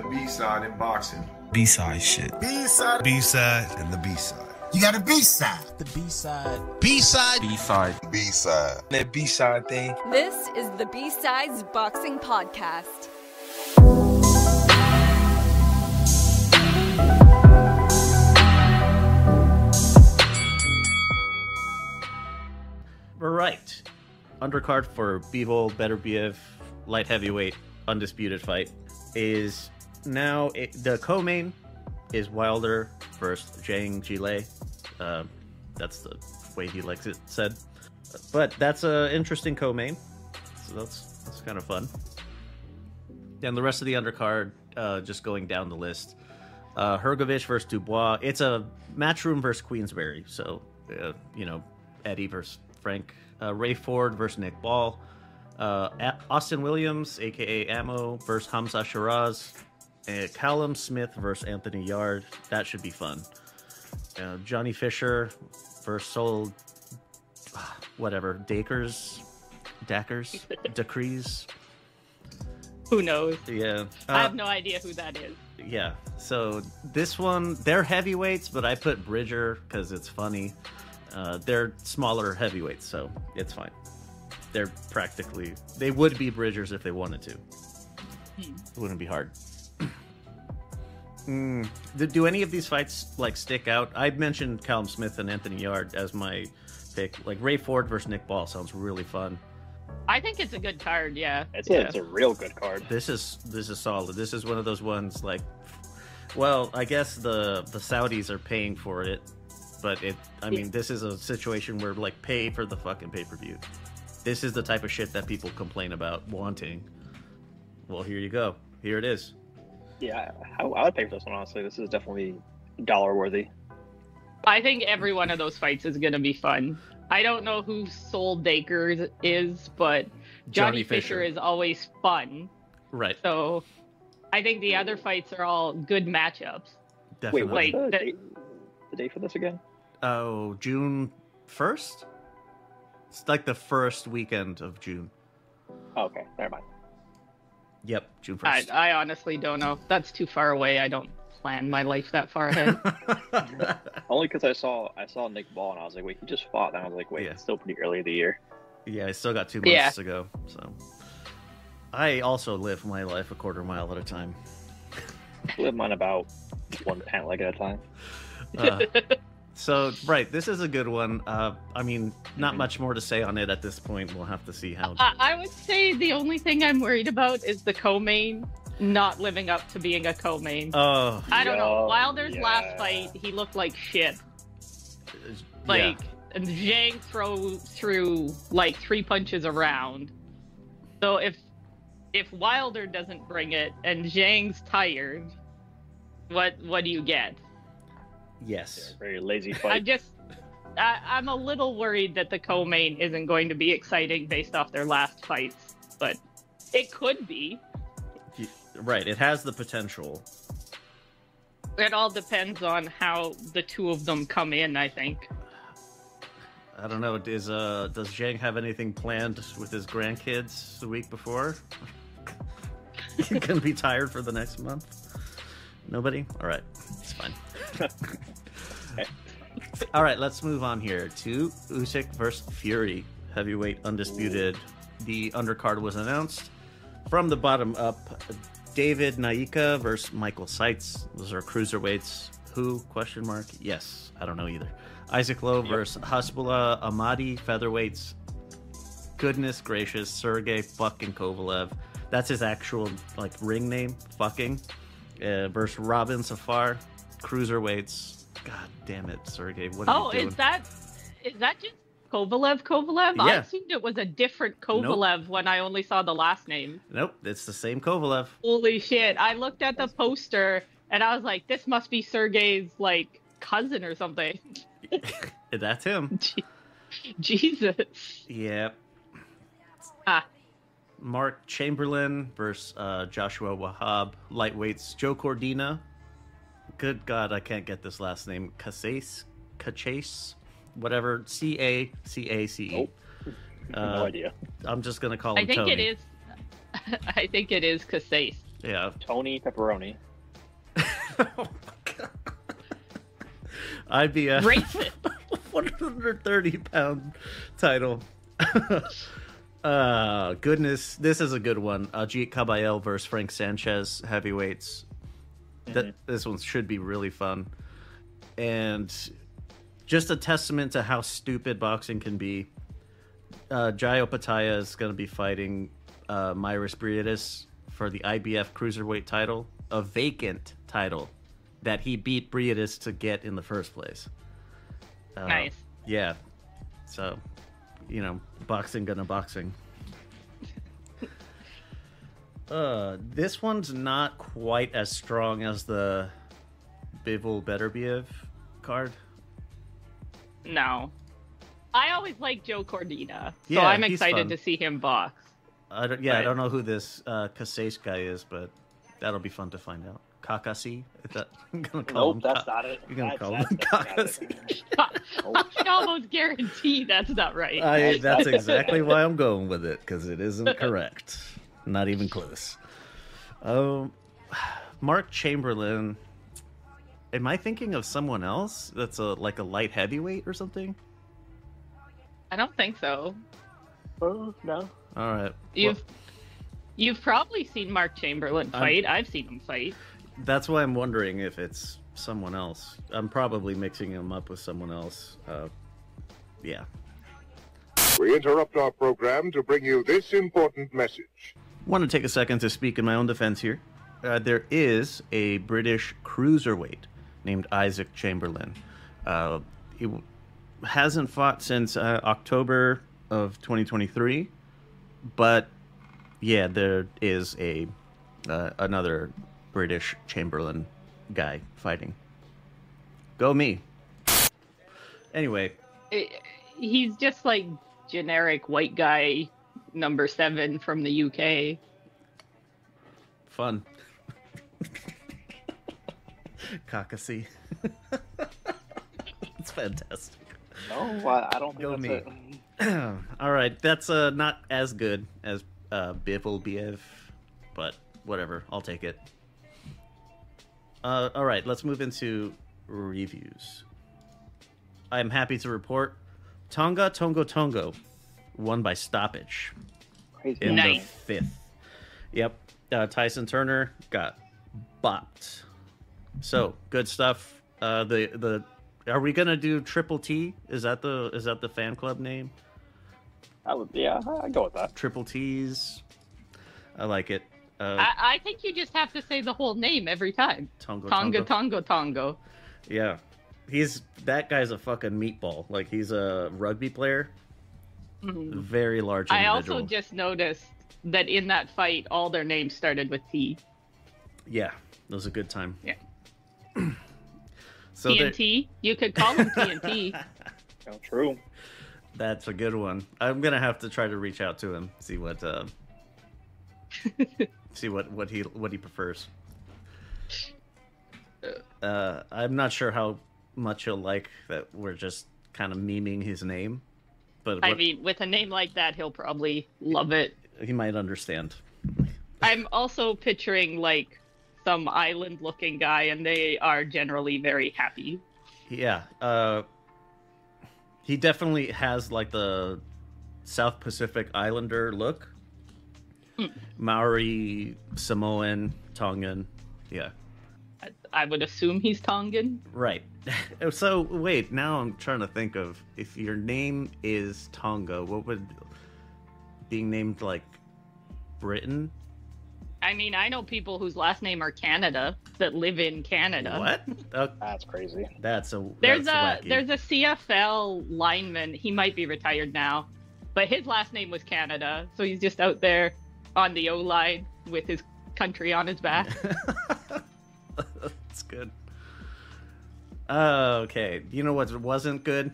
the B-side in boxing. B-side shit. B-side. B-side. And the B-side. You got a B-side. The B-side. B-side. B-side. B-side. That B-side thing. This is the B-Sides Boxing Podcast. We're right. Undercard for Bivol, Beterbiev, light heavyweight, undisputed fight is now the co-main is Wilder versus Zhang Jilei. That's the way he likes it said. But that's an interesting co-main, so that's kind of fun. And the rest of the undercard, just going down the list. Hrgovic versus Dubois. It's a Matchroom versus Queensberry, so Eddie versus Frank. Ray Ford versus Nick Ball. Austin Williams, aka Ammo, versus Hamza Shiraz. Callum Smith versus Anthony Yard. That should be fun. Johnny Fisher versus Sol... whatever. Dackers? Decrees? Who knows? Yeah. I have no idea who that is. Yeah. So this one, they're heavyweights, but I put Bridger because it's funny. They're smaller heavyweights, so it's fine. They're practically... They would be Bridgers if they wanted to. It wouldn't be hard. Do any of these fights stick out? I mentioned Callum Smith and Anthony Yard as my pick. Like Ray Ford versus Nick Ball sounds really fun. I think it's a good card. Yeah, it's a real good card. This is solid. This is one of those ones I guess the Saudis are paying for it, but this is a situation where pay for the fucking pay-per-view. This is the type of shit that people complain about wanting. Well, here you go. Here it is. Yeah, I would pay for this one, honestly. This is definitely dollar worthy. I think every one of those fights is going to be fun. I don't know who Sol Daker is, but Johnny Fisher is always fun. Right. So I think the other fights are all good matchups. Definitely. Wait, what's the date for this again? Oh, June 1st? It's the first weekend of June. Oh, okay, never mind. Yep, June 1st. I honestly don't know. That's too far away. I don't plan my life that far ahead. Only because I saw Nick Ball and I was like, wait, he just fought. And I was like, wait, It's still pretty early in the year. Yeah, I still got 2 months to go. So I also live my life a quarter mile at a time. I live mine about one pant leg at a time. So, right, this is a good one. Not much more to say on it at this point. We'll have to see how... I would say the only thing I'm worried about is the co-main not living up to being a co-main. Oh. I don't know. Wilder's last fight, he looked like shit. And Zhang threw 3 punches around. So if Wilder doesn't bring it and Zhang's tired, what do you get? Yes. Very lazy fight. I'm a little worried that the co-main isn't going to be exciting based off their last fights, but it could be. Right, it has the potential. It all depends on how the two of them come in, I think. I don't know, does Zhang have anything planned with his grandkids the week before? He's gonna be tired for the next month? Nobody? Alright, it's fine. All right, let's move on here to Usyk versus Fury, heavyweight undisputed. The undercard was announced. From the bottom up, David Naika versus Michael Seitz. Those are cruiserweights. Who? Question mark. Yes, I don't know either. Isaac Lowe versus Hasbullah Ahmadi, featherweights. Goodness gracious, Sergey fucking Kovalev. That's his actual ring name. Fucking. Versus Robin Safar, cruiserweights. God damn it, Sergey. What are you doing? Is that just Kovalev? Yeah. I assumed it was a different Kovalev when I only saw the last name. Nope, it's the same Kovalev. Holy shit. I looked at the poster and I was like, this must be Sergey's cousin or something. That's him. Jesus. Yep. Mark Chamberlain versus Joshua Wahab, lightweights. Joe Cordina. Good God, I can't get this last name. Cacace, whatever. C-A-C-A-C-E. Nope. No idea. I'm just gonna call him I think Tony. it is. I think it is Cacace. Yeah. Tony Pepperoni. Oh my God. IBF Racist. 130-pound title. Goodness, this is a good one. Ajit Kabayel versus Frank Sanchez, heavyweights. This one should be really fun. And just a testament to how stupid boxing can be. Jai Opataya is going to be fighting Myris Briedis for the IBF Cruiserweight title, a vacant title that he beat Briedis to get in the first place. Nice. Yeah. So, boxing gonna boxing. This one's not quite as strong as the Bivol Beterbiev card. No. I always like Joe Cordina, so Yeah, I'm he's excited fun. to see him box. I don't know who this Kasese guy is, but that'll be fun to find out. Kakasi? I'm gonna call him. That's not it. You're gonna call him That's not Kakasi. it. I can almost guarantee that's not right. That's exactly why I'm going with it, because it isn't correct. Not even close. Mark Chamberlain. Am I thinking of someone else that's like a light heavyweight or something? I don't think so. Oh, no. All right. You've probably seen Mark Chamberlain fight. I've seen him fight. That's why I'm wondering if it's someone else. I'm probably mixing him up with someone else. Yeah. We interrupt our program to bring you this important message. Want to take a second to speak in my own defense here. There is a British cruiserweight named Isaac Chamberlain. He hasn't fought since October of 2023, but yeah, there is another British Chamberlain guy fighting. Go me. Anyway. He's just like generic white guy number 7 from the UK. Fun. Kakasi. It's fantastic. No, I don't think Go that's me. it. All right, that's not as good as Bivol Beterbiev, but whatever, I'll take it. All right, let's move into reviews. I'm happy to report Tonga Tongotongo won by stoppage Crazy. in Nice. the 5th. Yep, Tyson Turner got bopped. So good stuff. Are we gonna do Triple T? Is that the fan club name? I'd go with that. Triple T's. I like it. I think you just have to say the whole name every time. Tonga Tonga Tongo. Tongo Tongo. Yeah, that guy's a fucking meatball. Like, he's a rugby player. Mhm. Very large I individual. also just noticed that in that fight, all their names started with T. Yeah, that was a good time. Yeah. So TNT? You could call him TNT. Oh, true. that's a good one. I'm gonna have to try to reach out to him, see what he prefers. I'm not sure how much he'll like that we're just kind of memeing his name, but I mean, with a name like that, he'll probably love it. he might understand. I'm also picturing like some island-looking guy, and they are generally very happy. Yeah, he definitely has like the South Pacific Islander look. Maori, Samoan, Tongan. Yeah. I would assume he's Tongan. Right. So, wait, now I'm trying to think of if your name is Tonga, what would being named like Britain? I mean, I know people whose last name are Canada that live in Canada. What? Oh, That's crazy. that's There's wacky. a CFL lineman. He might be retired now, but his last name was Canada, so he's just out there on the O line with his country on his back. That's good. Okay, you know what wasn't good?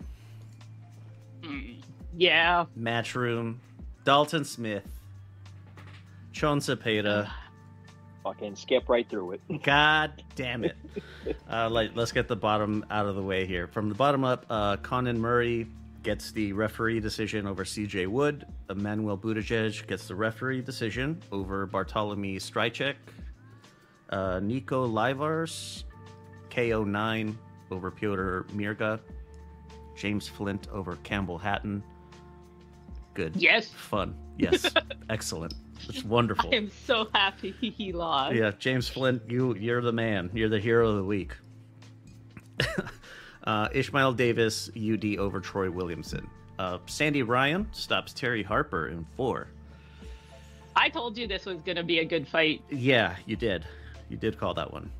Yeah. Matchroom, Dalton Smith, Jose Zepeda. Fucking skip right through it. God damn it. Let's get the bottom out of the way here. From the bottom up, Conan Murray gets the referee decision over CJ Wood. Emmanuel Buttigieg gets the referee decision over Bartolomei Strycek. Nico Livars, KO9 over Piotr Mirga. James Flint over Campbell Hatton. Good. Yes. Fun. Yes. Excellent. It's wonderful. I am so happy he lost. Yeah, James Flint, you're the man. You're the hero of the week. Ishmael Davis, UD over Troy Williamson. Sandy Ryan stops Terry Harper in 4. I told you this was going to be a good fight. Yeah, you did. You did call that one.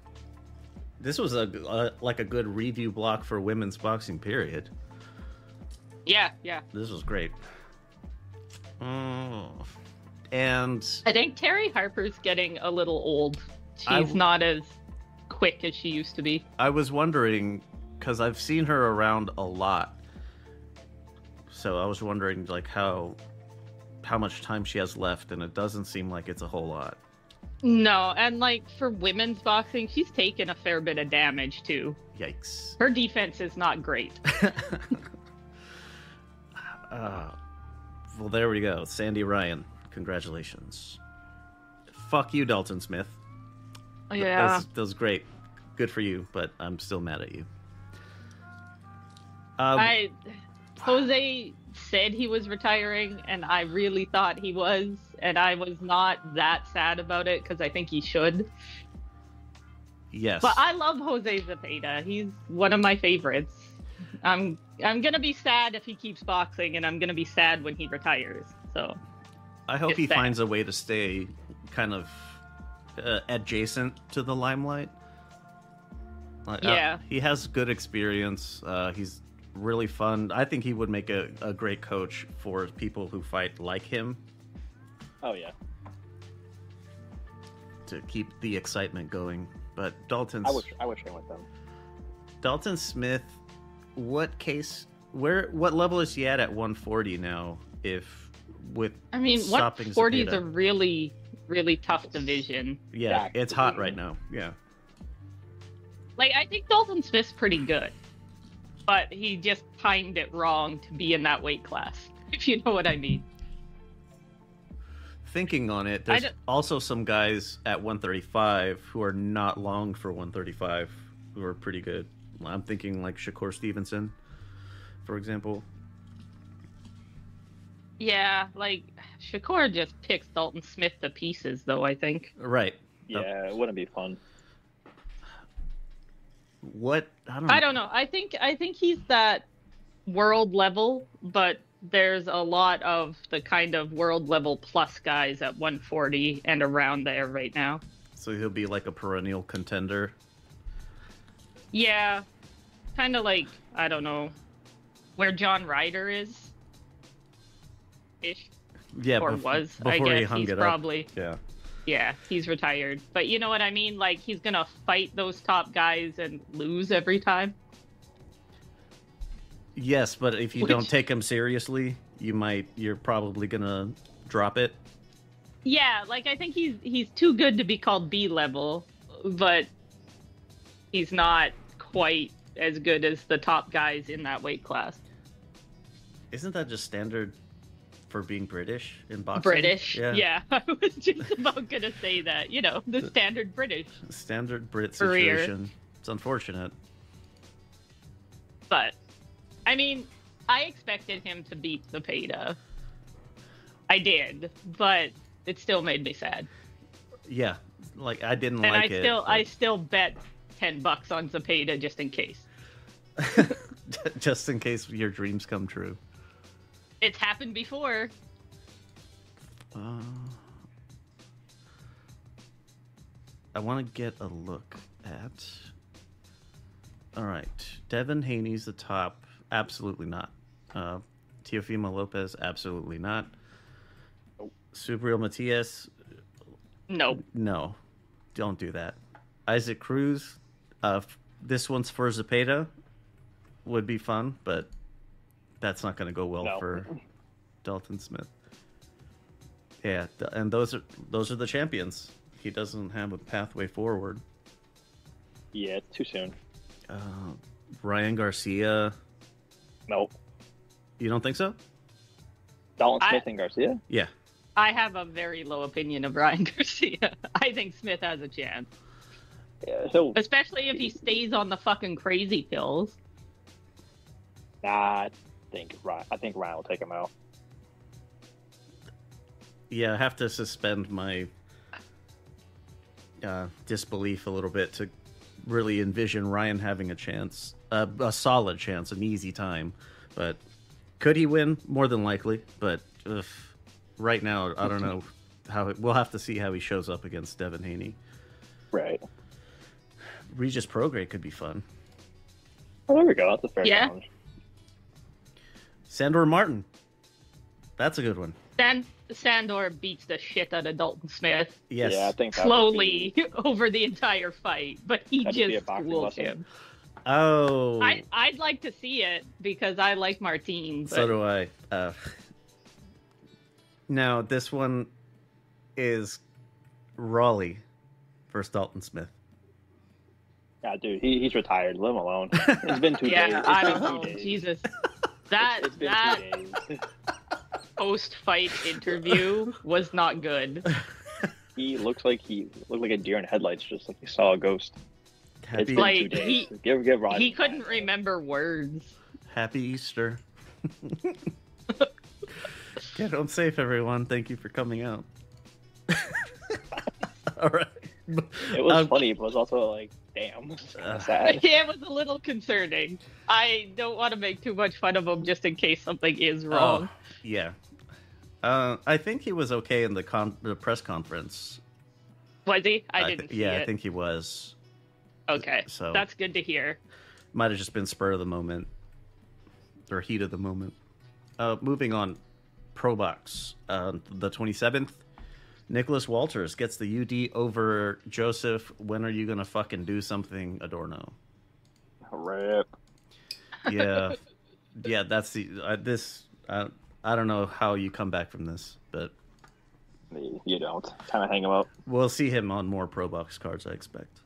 This was a good review block for women's boxing, period. Yeah. This was great. And I think Terry Harper's getting a little old. She's not as quick as she used to be. I was wondering, because I've seen her around a lot. So I was wondering, like, how much time she has left, and it doesn't seem like it's a whole lot. No, and like for women's boxing, she's taken a fair bit of damage too. Yikes. Her defense is not great. Well, there we go. Sandy Ryan, congratulations. Fuck you, Dalton Smith. Yeah. That was great. Good for you, but I'm still mad at you. Jose said he was retiring, and I really thought he was, and I was not that sad about it because I think he should. Yes. But I love Jose Zepeda. He's one of my favorites. I'm gonna be sad if he keeps boxing, and I'm gonna be sad when he retires. So I hope he finds a way to stay kind of adjacent to the limelight. Yeah. He has good experience. He's really fun. I think he would make a great coach for people who fight like him. Oh yeah. To keep the excitement going. But Dalton's... I wish I went them. Dalton Smith, what level is he at 140 now? I mean, 140 is a really, really tough division. Yeah, it's hot right now. Yeah. Like, I think Dalton Smith's pretty good, but he just timed it wrong to be in that weight class, if you know what I mean. Thinking on it, there's also some guys at 135 who are not long for 135 who are pretty good. I'm thinking like Shakur Stevenson, for example. Yeah, like Shakur just picks Dalton Smith to pieces, though, I think. Right. Yeah, it wouldn't be fun. What? I don't know. I think he's that world level, but there's a lot of the kind of world level plus guys at 140 and around there right now. So he'll be like a perennial contender. Yeah, kind of like, I don't know, where John Ryder is. Ish. Yeah, or was. Before I guess he hung he's it probably. Up. Yeah, he's retired. But you know what I mean? Like, he's gonna fight those top guys and lose every time. Yes, but if you don't take him seriously, you're probably gonna drop it. Yeah, like I think he's too good to be called B level, but he's not quite as good as the top guys in that weight class. Isn't that just standard for being British in boxing? British, yeah. I was just about gonna say that. You know, the standard British. Standard Brit career. Situation. It's unfortunate. But, I mean, I expected him to beat Zepeda. I did, but it still made me sad. Yeah, like I didn't and like it. I still bet $10 on Zepeda just in case. Just in case your dreams come true. It's happened before. I want to get a look at... Alright, Devin Haney's the top. Absolutely not. Teofimo Lopez, absolutely not. Subriel Matias, no. No, don't do that. Isaac Cruz, this one's for Zepeda. Would be fun, but that's not going to go well for Dalton Smith. Yeah, and those are the champions. He doesn't have a pathway forward. Yeah, it's too soon. Ryan Garcia. Nope. You don't think so? Dalton Smith and Garcia? Yeah. I have a very low opinion of Ryan Garcia. I think Smith has a chance. Yeah, especially if he stays on the fucking crazy pills. I think Ryan will take him out. Yeah, I have to suspend my disbelief a little bit to really envision Ryan having a chance, a solid chance, an easy time. But could he win? More than likely. But right now, I don't know how. We'll have to see how he shows up against Devin Haney. Right. Regis Prograis could be fun. Oh, there we go. That's a fair challenge. Sandor Martin. That's a good one. Sandor beats the shit out of Dalton Smith. Yes. Yeah, I think that slowly over the entire fight, but he just schools him. Oh. I'd like to see it because I like Martin. But... So do I. Now, this one is Raleigh versus Dalton Smith. Yeah, dude, he's retired. Leave him alone. It's been 2 days. Yeah, I don't know. Jesus. That post-fight interview was not good. He looked like a deer in headlights, just like he saw a ghost. It's been 2 days. Give Ryan. He couldn't remember words. Happy Easter. Get home safe, everyone. Thank you for coming out. All right. It was funny, but it was also like, damn, sad. Yeah, it was a little concerning. I don't want to make too much fun of him just in case something is wrong. Yeah. I think he was okay in the press conference. Was he? I didn't see it. Yeah, I think he was. Okay, so that's good to hear. Might have just been spur of the moment. Or heat of the moment. Moving on. Pro Box. The 27th. Nicholas Walters gets the UD over Joseph. When are you going to fucking do something, Adorno? Rip. Yeah. Yeah, that's the... I don't know how you come back from this, but... You don't. Kind of hang him up. We'll see him on more Pro Box cards, I expect.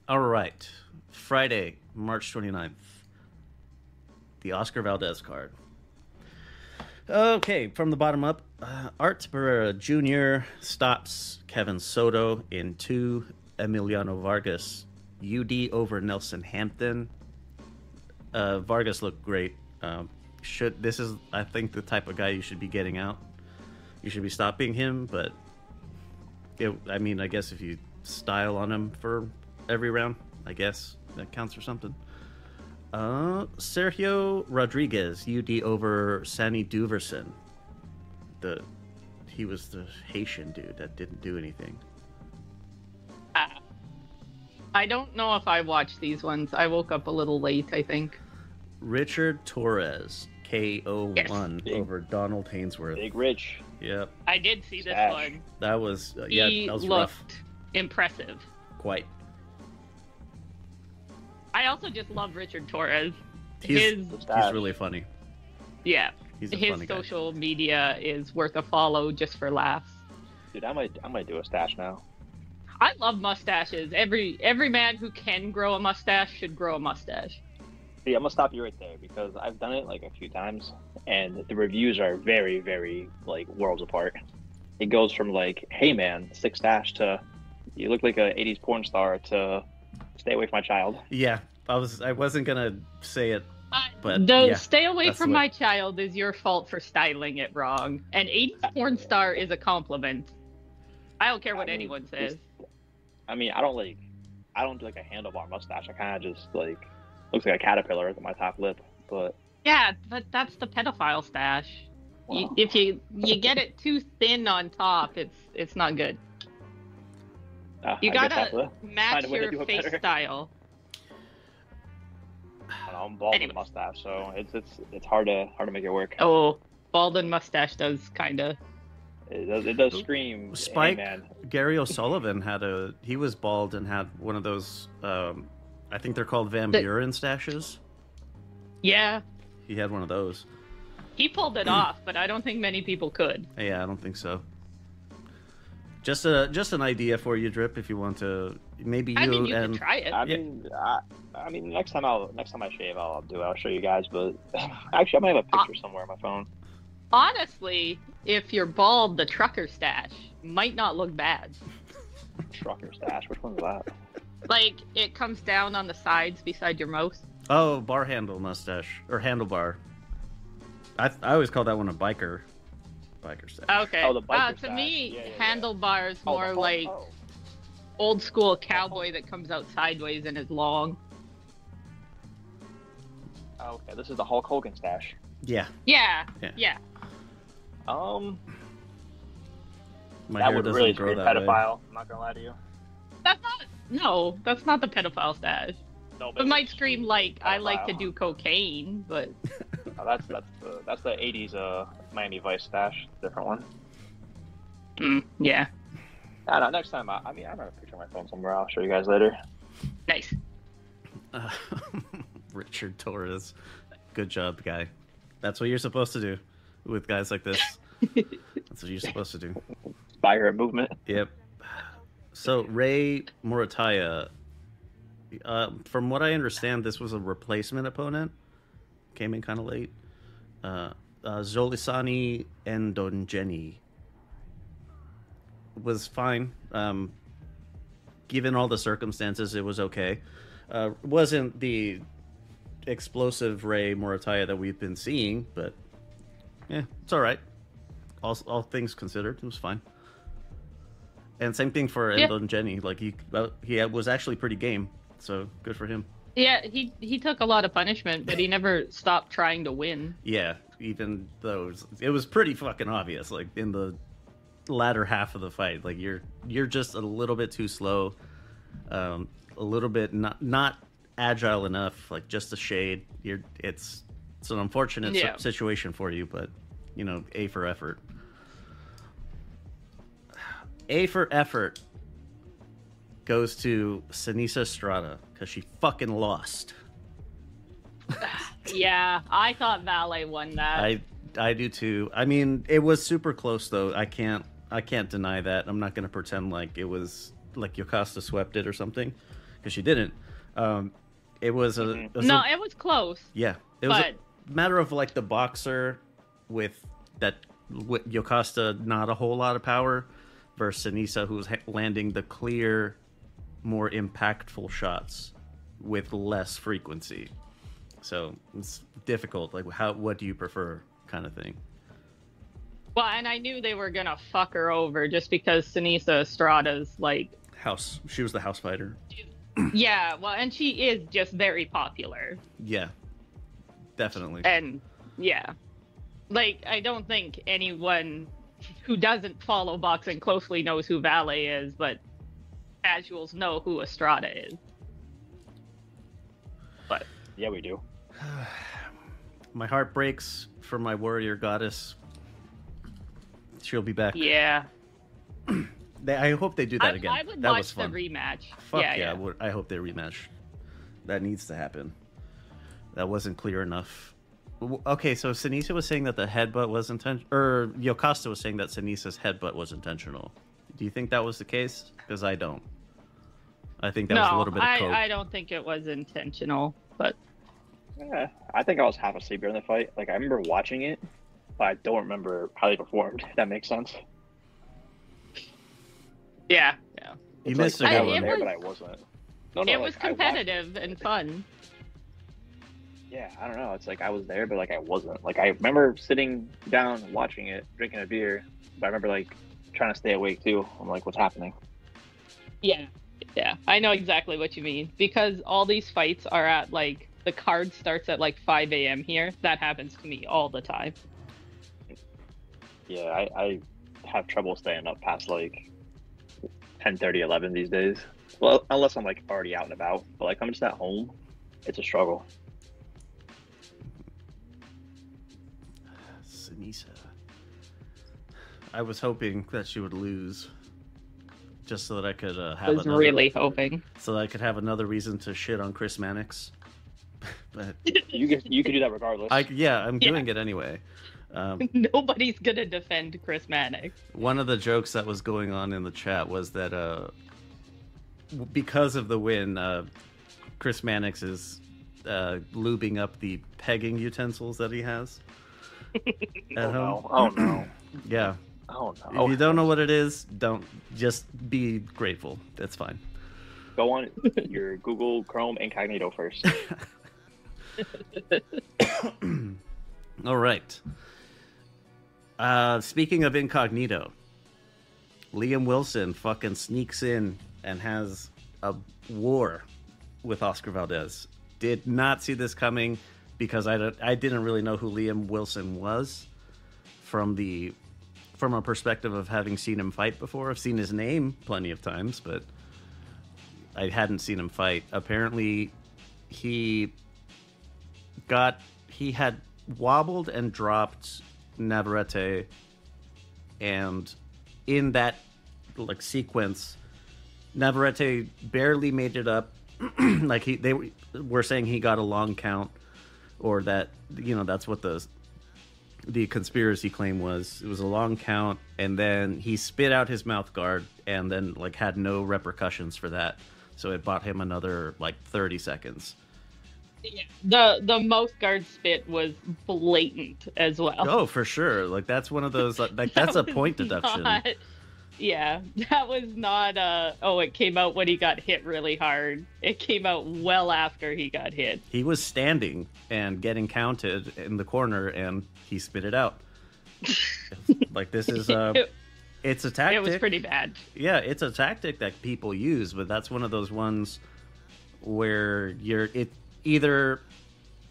All right. Friday, March 29th. The Oscar Valdez card. Okay, from the bottom up, Art Barrera Jr. stops Kevin Soto in 2. Emiliano Vargas, UD over Nelson Hampton. Vargas looked great. This is, I think, the type of guy you should be getting out. You should be stopping him, but I guess if you style on him for every round, I guess that counts for something. Sergio Rodriguez, UD over Sanny Duverson. He was the Haitian dude that didn't do anything. I don't know if I watched these ones. I woke up a little late, I think. Richard Torres, KO1 over Donald Hainsworth. Big Rich. Yep. I did see this one. That was that was looked rough. Impressive. Quite. I also just love Richard Torres. He's really funny. Yeah. He's a his funny guy. social media is worth a follow just for laughs. Dude, I might do a stash now. I love mustaches. Every man who can grow a mustache should grow a mustache. See, I'm gonna stop you right there because I've done it like a few times, and the reviews are very, very like worlds apart. It goes from like, "Hey man, sick stash," to "You look like a '80s porn star," to "Stay away from my child." Yeah, I wasn't gonna say it, but stay away from my child is your fault for styling it wrong. An '80s porn star is a compliment. I don't care what anyone says. I don't do like a handlebar mustache. I kind of just like looks like a caterpillar at my top lip. But yeah, but that's the pedophile stash. Wow. If you get it too thin on top, it's not good. You gotta match your face style. I'm bald with a mustache, so it's hard to make it work. Oh, bald and mustache does kind of. It does scream. Spike, hey, man. Gary O'Sullivan he was bald and had one of those, I think they're called Van Buren stashes. Yeah. He had one of those. He pulled it off, but I don't think many people could. Yeah, I don't think so. Just an idea for you, Drip, if you want to. Maybe you you can try it. I mean, next time I shave, I'll show you guys. But actually, I might have a picture somewhere on my phone. Honestly, if you're bald, the trucker stash might not look bad. Trucker stash. Which one's that? Like, it comes down on the sides beside your mouth. Oh, bar handle mustache. Or handlebar. I always call that one a biker stash. Okay. Oh, the biker To stash. me, Yeah. handlebar's more like old school cowboy that comes out sideways and is long. Okay, this is the Hulk Hogan stash. Yeah. Yeah. My That hair would doesn't really grow scream that way. pedophile. I'm not gonna lie to you. That's not the pedophile stash. No, It might scream like I like to pedophile. do cocaine, but Oh, that's the '80s Miami Vice stash. Different one. yeah. No, next time. I mean, I have a picture on my phone somewhere. I'll show you guys later. Nice. Richard Torres. Good job, guy. That's what you're supposed to do with guys like this. That's what you're supposed to do. Inspire a movement. Yep. So, Ray Murataya, from what I understand, this was a replacement opponent. Came in kind of late. Zolisani Ndonjeni was fine. Given all the circumstances, it was okay. Wasn't the explosive Ray Murataya that we've been seeing, but yeah, it's all right. All things considered, it was fine. And same thing for Ndonjeni. Like he was actually pretty game, so good for him. Yeah, he took a lot of punishment, but he never stopped trying to win. Yeah, even though it was pretty fucking obvious. Like in the latter half of the fight, like you're just a little bit too slow, a little bit not agile enough. Like just a shade. It's an unfortunate situation for you, but you know, A for effort. A for effort goes to Seniesa Estrada because she fucking lost. Yeah, I thought Valet won that. I do too. I mean, it was super close though. I can't deny that. I'm not gonna pretend like it was like Yokasta swept it or something because she didn't. It was it was close. Yeah, it was a matter of like the boxer with Yokasta not a whole lot of power versus Seniesa, who was landing the clear, more impactful shots with less frequency. So it's difficult. Like, what do you prefer, kind of thing. Well, and I knew they were gonna fuck her over just because Seniesa Estrada's like house. She was the house fighter. Yeah, well, and she is just very popular. Yeah, definitely. And yeah, like I don't think anyone who doesn't follow boxing closely knows who Valet is, but casuals know who Estrada is. But yeah, we do. My heart breaks for my warrior goddess. She'll be back. Yeah. I hope they do that again. I would that watch was fun. the rematch. Fuck yeah. I hope they rematch. That needs to happen. That wasn't clear enough. Okay, so Seniesa was saying that the headbutt was intentional, or Yokasta was saying that Senesa's headbutt was intentional. Do you think that was the case? Because I don't. I think that was a little bit of coke. I don't think it was intentional, but yeah, I think I was half asleep during the fight. Like I remember watching it, but I don't remember how they performed. If that makes sense. Yeah. You missed like, a I good was one. there, but I wasn't. No, it like, was competitive and fun. Yeah, I don't know. It's like I was there, but like I wasn't. Like I remember sitting down watching it, drinking a beer, but I remember like trying to stay awake too. I'm like, what's happening? Yeah, I know exactly what you mean because all these fights are at like the card starts at like 5 a.m. here. That happens to me all the time. Yeah, I have trouble staying up past like 10:30, 11 these days. Well, unless I'm like already out and about. But like I'm just at home, it's a struggle. Seniesa. I was hoping that she would lose, just so that I could have. I was really hoping. So that I could have another reason to shit on Chris Mannix. But you could do that regardless. I'm doing it anyway. Nobody's gonna defend Chris Mannix. One of the jokes that was going on in the chat was that because of the win, Chris Mannix is lubing up the pegging utensils that he has at home. Oh no! Yeah, Oh no! If you don't know what it is, don't just be grateful. That's fine. Go on your Google Chrome incognito first. All right. Speaking of incognito, Liam Wilson fucking sneaks in and has a war with Oscar Valdez. Did not see this coming because I didn't really know who Liam Wilson was from a perspective of having seen him fight before. I've seen his name plenty of times, but I hadn't seen him fight. Apparently, he had wobbled and dropped Navarrete, and in that sequence, Navarrete barely made it up. They were saying he got a long count, or that that's what the conspiracy claim was. It was a long count, and then he spit out his mouth guard, and then had no repercussions for that. So it bought him another 30 seconds. Yeah, the mouth guard spit was blatant as well. Oh, for sure. That's one of those that's a point deduction. Yeah, that was not it came out when he got hit really hard. It came out well after he got hit. He was standing and getting counted in the corner, and he spit it out. This is it's a tactic. It was pretty bad. Yeah, it's a tactic that people use, but that's one of those ones where either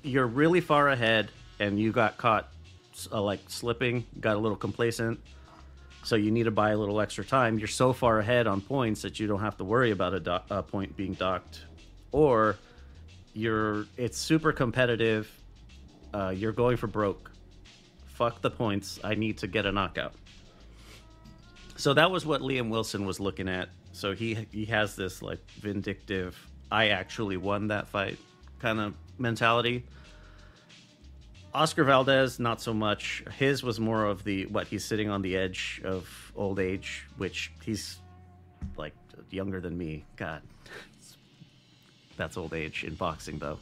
you're really far ahead and you got caught slipping, got a little complacent, so you need to buy a little extra time. You're so far ahead on points that you don't have to worry about a point being docked, or it's super competitive. You're going for broke. Fuck the points. I need to get a knockout. So that was what Liam Wilson was looking at. So he has this vindictive, I actually won that fight kind of mentality. Oscar Valdez, not so much. His was more of he's sitting on the edge of old age, which he's younger than me. God, that's old age in boxing, though.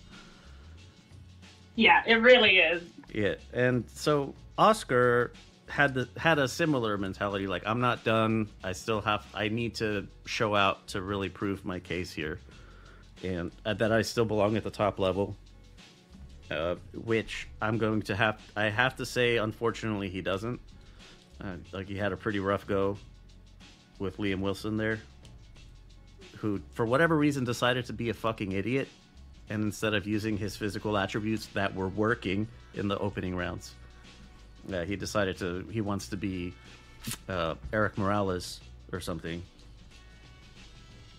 Yeah, it really is. Yeah, and so Oscar had a similar mentality. I'm not done. I need to show out to really prove my case here, and that I still belong at the top level. Which I have to say, unfortunately, he doesn't. He had a pretty rough go with Liam Wilson there, who, for whatever reason, decided to be a fucking idiot, and instead of using his physical attributes that were working in the opening rounds, he decided he wants to be Eric Morales or something.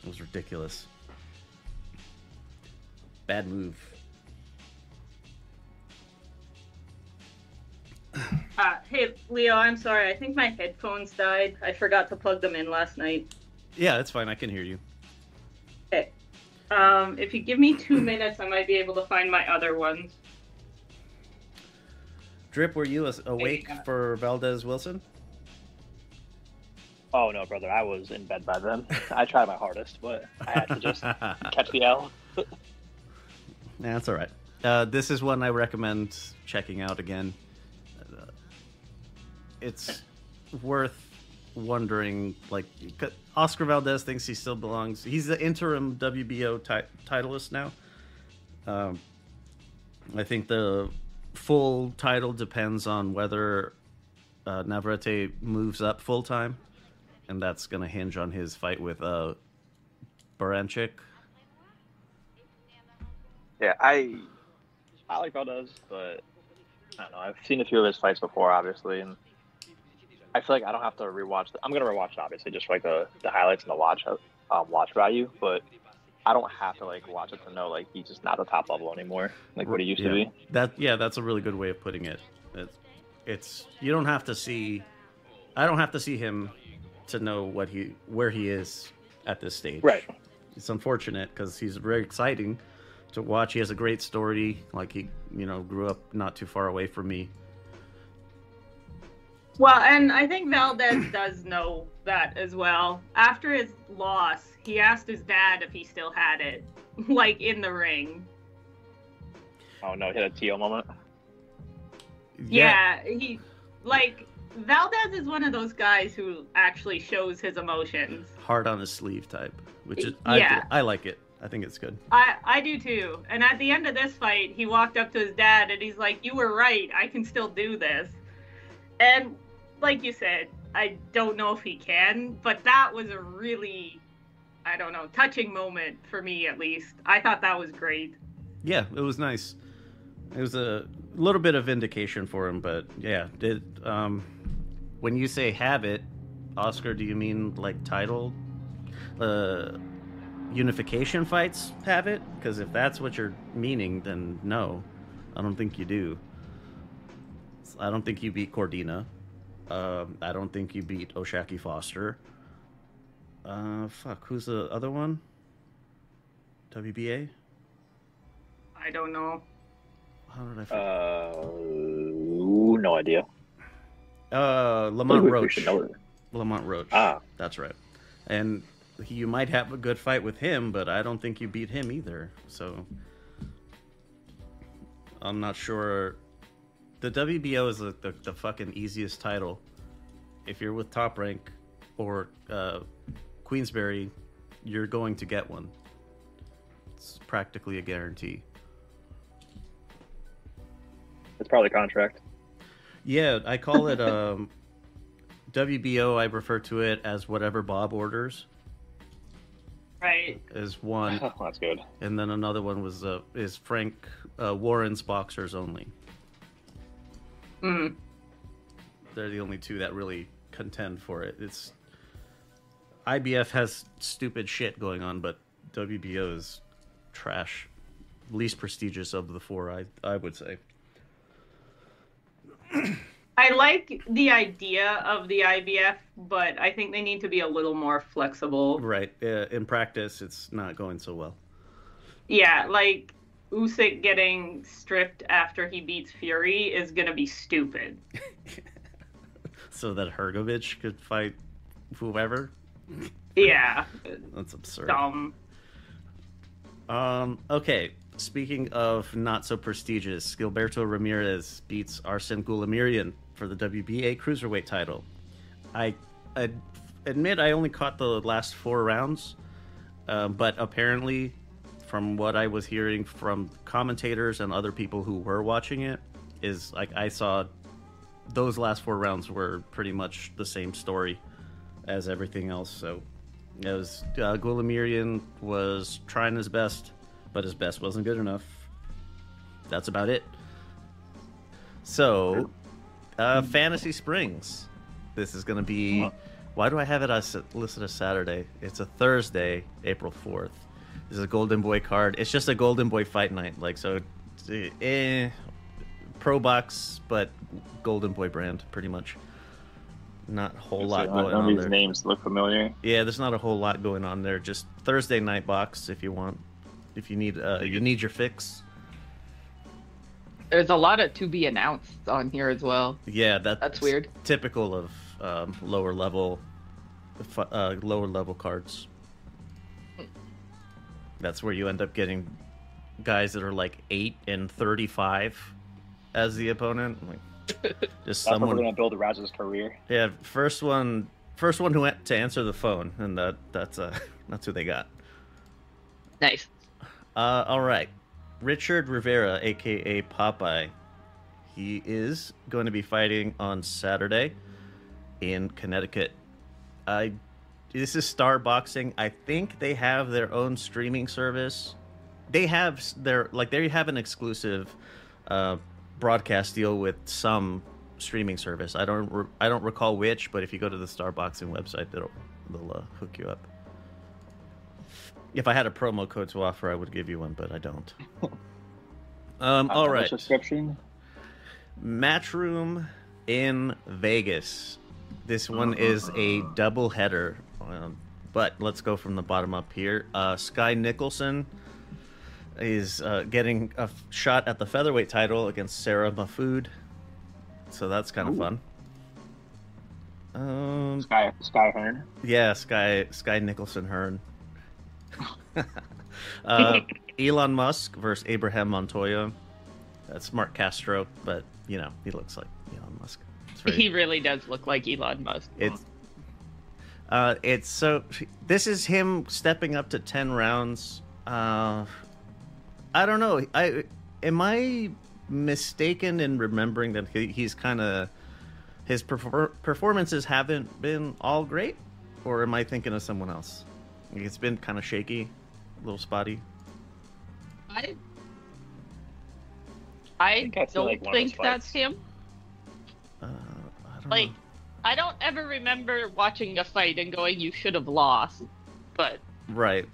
It was ridiculous. Bad move. Hey, Leo, I'm sorry. I think my headphones died. I forgot to plug them in last night. Yeah, that's fine. I can hear you. Okay. If you give me 2 minutes, I might be able to find my other ones. Drip, were you awake for Valdez Wilson? Oh no, brother! I was in bed by then. I tried my hardest, but I had to just catch the L. Nah, that's all right. This is one I recommend checking out again. It's worth wondering. Oscar Valdez thinks he still belongs. He's the interim WBO titleist now. I think the full title depends on whether Navarrete moves up full time, and that's going to hinge on his fight with Baranchik. Yeah, I like Valdez, but I don't know. I've seen a few of his fights before, obviously, and I feel like I don't have to rewatch. I'm going to rewatch it, obviously, just for the highlights and the watch value, but I don't have to watch it to know he's just not the top level anymore, what he used to be. That's a really good way of putting it. It's you don't have to see. I don't have to see him to know where he is at this stage. Right. It's unfortunate because he's very exciting to watch. He has a great story. He grew up not too far away from me. Well, and I think Valdez does know that as well. After his loss, he asked his dad if he still had it, in the ring. Oh no, he had a T.O. moment? Yeah, he, Valdez is one of those guys who actually shows his emotions. Hard on his sleeve type, which is Yeah. I like it. I think it's good. I do too. And at the end of this fight, he walked up to his dad and he's like, "You were right. I can still do this." And like you said, I don't know if he can, but that was a really, I don't know, touching moment for me at least. I thought that was great. Yeah, it was nice. It was a little bit of vindication for him, but yeah, when you say have it, Oscar, do you mean like title unification fights have it? Because if that's what you're meaning, then no, I don't think you do. I don't think you beat Cordina. I don't think you beat Oshaki Foster. Who's the other one? WBA? I don't know. How did I forget? No idea. Lamont We Roach. should know it. Lamont Roach. Ah. That's right. And you might have a good fight with him, but I don't think you beat him either. So I'm not sure. The WBO is the fucking easiest title. If you're with Top Rank or Queensberry, you're going to get one. It's practically a guarantee. It's probably contract. Yeah, I call it WBO. I refer to it as whatever Bob orders. Right. Is one. Oh, that's good. And then another one was is Frank Warren's Boxers Only. Mm. They're the only two that really contend for it. It's IBF has stupid shit going on, but WBO is trash. Least prestigious of the four, I would say. I like the idea of the IBF, but I think they need to be a little more flexible. Right. In practice, it's not going so well. Yeah, like Usyk getting stripped after he beats Fury is going to be stupid. So that Hrgovic could fight whoever? Yeah. That's absurd. Dumb. Okay. Speaking of not so prestigious, Gilberto Ramirez beats Arsene Goulamirian for the WBA Cruiserweight title. I admit I only caught the last 4 rounds, but apparently, from what I was hearing from commentators and other people who were watching it, is like I saw those last 4 rounds were pretty much the same story as everything else. So it was Goulamirian was trying his best, but his best wasn't good enough. That's about it. So, Fantasy Springs. This is going to be... Why do I have it listed as Saturday? It's a Thursday, April 4th. This is a Golden Boy card. It's just a Golden Boy fight night. Like, so, pro box, but Golden Boy brand, pretty much. Not a whole lot going on there. These names look familiar. Yeah, there's not a whole lot going on there. Just Thursday night box if you want. If you need your fix. There's a lot of to be announced on here as well. Yeah, that's weird. Typical of lower level cards. That's where you end up getting guys that are like 8 and 35 as the opponent. Like, just That's someone. We're gonna build Raz's career. Yeah, first one who went to answer the phone, and that's who they got. Nice. All right. Richard Rivera, a.k.a. Popeye. He is going to be fighting on Saturday in Connecticut. This is Star Boxing. I think they have their own streaming service. They have an exclusive broadcast deal with some streaming service. I don't recall which, but if you go to the Star Boxing website, they'll hook you up. If I had a promo code to offer, I would give you one, but I don't. All right. Subscription. Matchroom in Vegas. This one is a double header, but let's go from the bottom up here. Sky Nicholson is getting a shot at the featherweight title against Sarah Mahfood, so that's kind of fun. Sky Hearn. Yeah, Sky Nicholson Hearn. Elon Musk versus Abraham Montoya. That's Mark Castro, but he looks like Elon Musk. It's very. He really does look like Elon Musk. It's so. This is him stepping up to 10 rounds. I don't know. Am I mistaken in remembering that he's kind of his performances haven't been all great, or am I thinking of someone else? It's been kind of shaky, a little spotty. I I've seen, don't like, one of his think that's fights. him. I don't Like, know. I don't ever remember watching a fight and going, "You should have lost," but Right.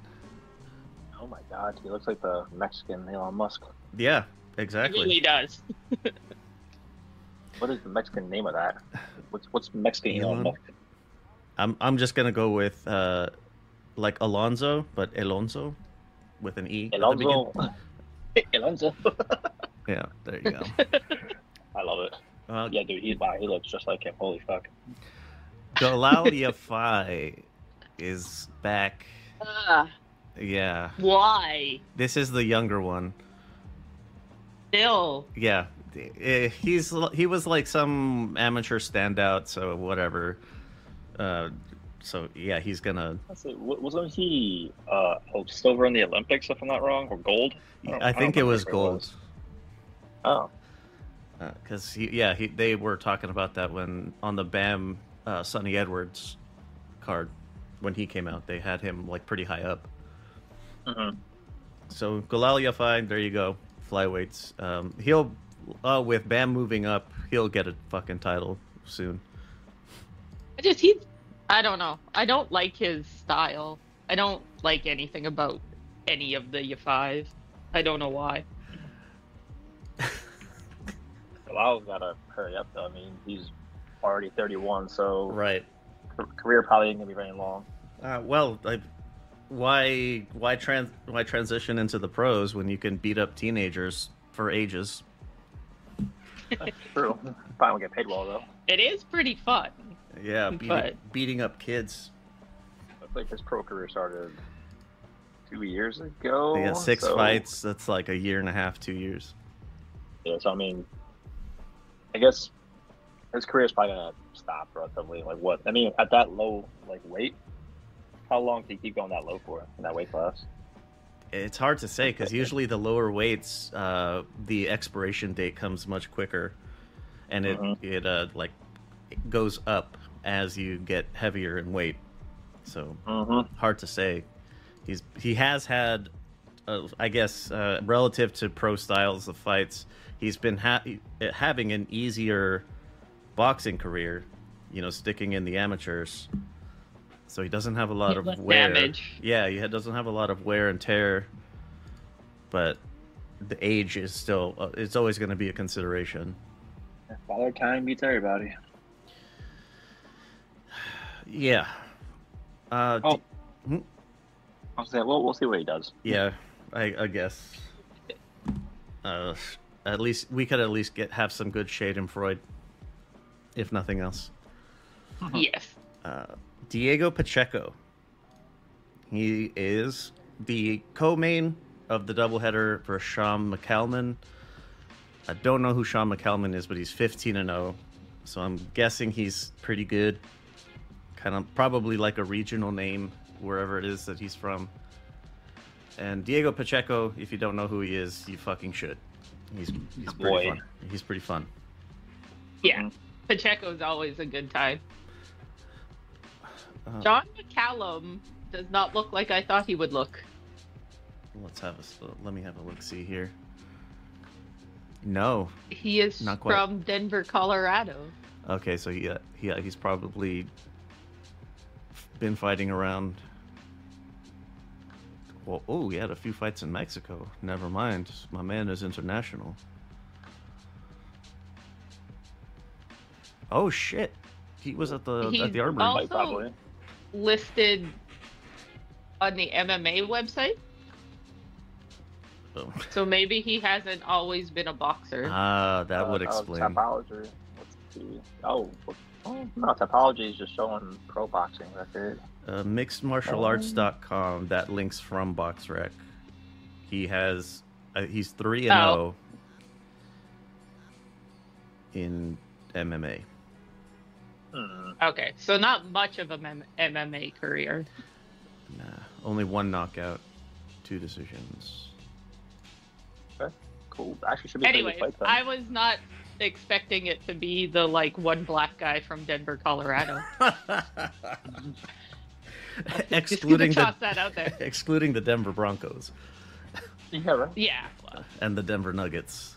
Oh my god, he looks like the Mexican Elon Musk. Yeah. he Exactly. really does. What is the Mexican name of that? What's Mexican Elon Elon? Musk? I'm just gonna go with like Alonso, but Alonso with an E. at the beginning. Alonso. Alonso. Yeah, there you go. I love it. Well, Yeah, dude, he looks just like him. Holy fuck. Galalia Phi is back. Yeah, Why? this is the younger one. Still, Yeah, he was like some amateur standout, so whatever. So yeah, he's gonna. Wasn't he silver in the Olympics, if I'm not wrong, or gold? I think it was gold. Oh, Because they were talking about that when on the BAM Sonny Edwards card when he came out, they had him like pretty high up. mm-hmm. So Galalia Phi, there you go, flyweights. He'll with BAM moving up, he'll get a fucking title soon. I don't know. I don't like his style. I don't like anything about any of the Yafais. I don't know why. Bilal's gotta hurry up though. I mean, he's already 31, so Right. career probably ain't gonna be very long. Why transition into the pros when you can beat up teenagers for ages? True. Probably won't get paid well though. It is pretty fun. Yeah, But- beating up kids. Looks like his pro career started 2 years ago. They got 6 so- fights. That's like a year and a half, 2 years. Yeah, so I mean, I guess his career is probably gonna stop relatively. Like what? I mean, at that low weight, how long can he keep going that low for in that weight class? It's hard to say because usually the lower weights, the expiration date comes much quicker, and it goes up as you get heavier in weight. So hard to say. He has had, I guess, relative to pro styles of fights, he's been having an easier boxing career. Sticking in the amateurs. So he doesn't have a lot of Less wear. damage. Yeah, he doesn't have a lot of wear and tear. But the age is still, it's always going to be a consideration. Father Time beats everybody. Yeah. I'll say, well, we'll see what he does. Yeah, I guess. At least we could have some good Schadenfreude, if nothing else. Yes. Diego Pacheco. He is the co-main of the doubleheader for Sean McCalman. I don't know who Sean McCalman is, but he's 15-0, so I'm guessing he's pretty good. Kind of probably like a regional name wherever it is that he's from. And Diego Pacheco, if you don't know who he is, you fucking should. He's pretty fun. He's pretty fun. Yeah. Pacheco's always a good time. John McCallum does not look like I thought he would look. Let me have a look. See here. No. He is Not quite. from Denver, Colorado. Okay, so he's probably been fighting around. Well, he had a few fights in Mexico. Never mind. My man is international. Oh shit. He was at the Armory. Also Probably. listed on the MMA website. Oh. So maybe he hasn't always been a boxer. That would explain. Topology. Let's see. No, Topology is just showing pro boxing record. Mixedmartialarts.com. That links from BoxRec. He's 3-0 in MMA. Okay, so not much of a MMA career. Nah, only one knockout, 2 decisions. Okay, cool. Actually, should be Anyways, pretty good fight, I was not expecting it to be the one black guy from Denver, Colorado. excluding toss that out there. excluding the Denver Broncos Yeah, right. Yeah. Well, and the Denver Nuggets.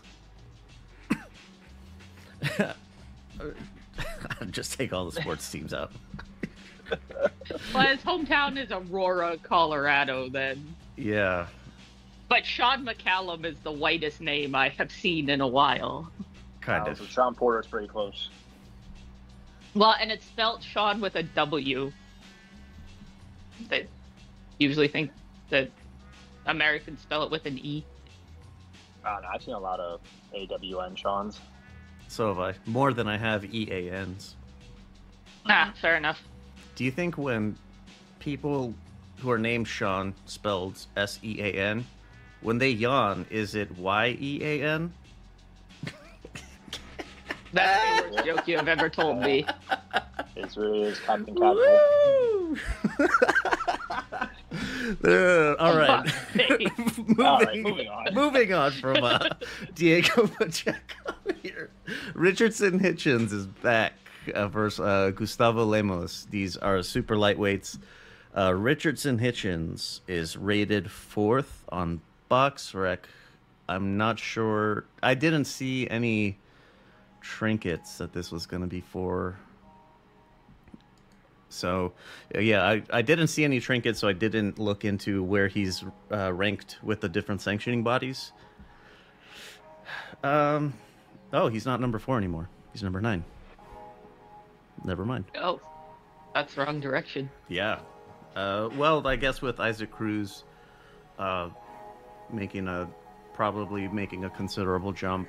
Just take all the sports teams out. well, his hometown is Aurora, Colorado. Then. Yeah. But Sean McCallum is the whitest name I have seen in a while. Kind of. So Sean Porter's pretty close. Well, and it's spelled Sean with a W. They usually think that Americans spell it with an E. I don't know. I've seen a lot of AWN Sean's. So have I. More than I have EANs. Fair enough. Do you think when people who are named Sean, spelled S-E-A-N, when they yawn, is it Y-E-A-N? That's the worst joke you have ever told me. It really is Captain Casual. All right. Moving on. From Diego Pacheco here. Richardson Hitchins is back versus Gustavo Lemos. These are super lightweights. Richardson Hitchins is rated 4th on BoxRec. I'm not sure. I didn't see any trinkets that this was going to be for. So, yeah, I didn't see any trinkets, so I didn't look into where he's ranked with the different sanctioning bodies. Oh, he's not number 4 anymore. He's number 9. Never mind. Oh, that's wrong direction. Yeah. Well, I guess with Isaac Cruz probably making a considerable jump.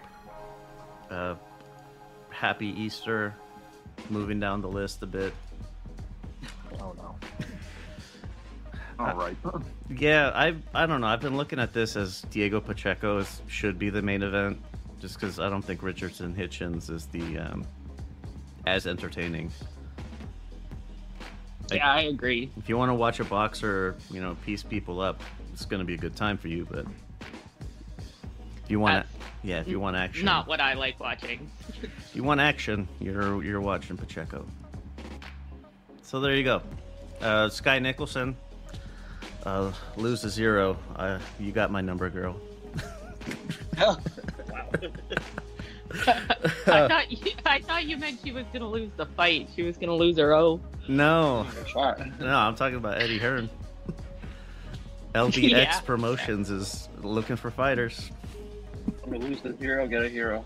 Happy Easter, moving down the list a bit. Oh no. All right. Yeah, I don't know. I've been looking at this as Diego Pacheco should be the main event, just because I don't think Richardson Hitchins is the as entertaining. Yeah, I agree. If you want to watch a boxer, piece people up, it's going to be a good time for you. But if you want, if you want action, not what I like watching. If you want action, you're watching Pacheco. So there you go. Sky Nicholson, lose to 0. You got my number, girl. Wow. I thought you meant she was gonna lose the fight. She was gonna lose her O. No, I'm talking about Eddie Hearn. LBX Promotions is looking for fighters. I'm gonna lose the 0, get a hero.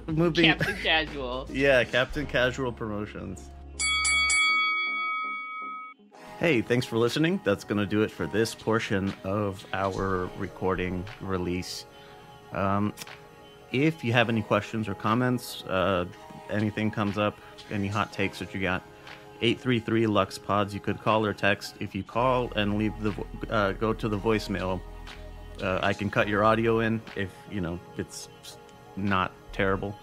Captain Casual. Yeah, Captain Casual Promotions. Hey, thanks for listening. That's going to do it for this portion of our recording release. If you have any questions or comments, anything comes up, any hot takes that you got, 833 Lux Pods. You could call or text. If you call and leave go to the voicemail, I can cut your audio in if it's not terrible.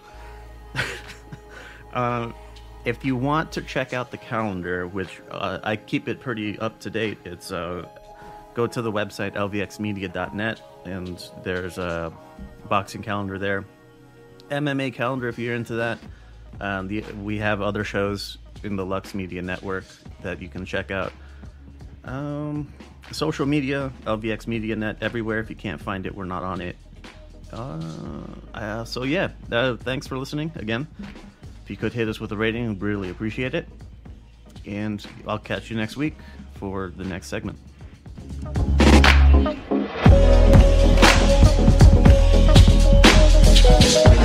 If you want to check out the calendar, which I keep it pretty up to date, it's go to the website lvxmedia.net, and there's a boxing calendar there. MMA calendar if you're into that. We have other shows in the Lux Media Network that you can check out. Social media, LVX Media Net, everywhere. If you can't find it, we're not on it. So yeah, thanks for listening again. If you could hit us with a rating, we'd really appreciate it. And I'll catch you next week for the next segment. Thank you.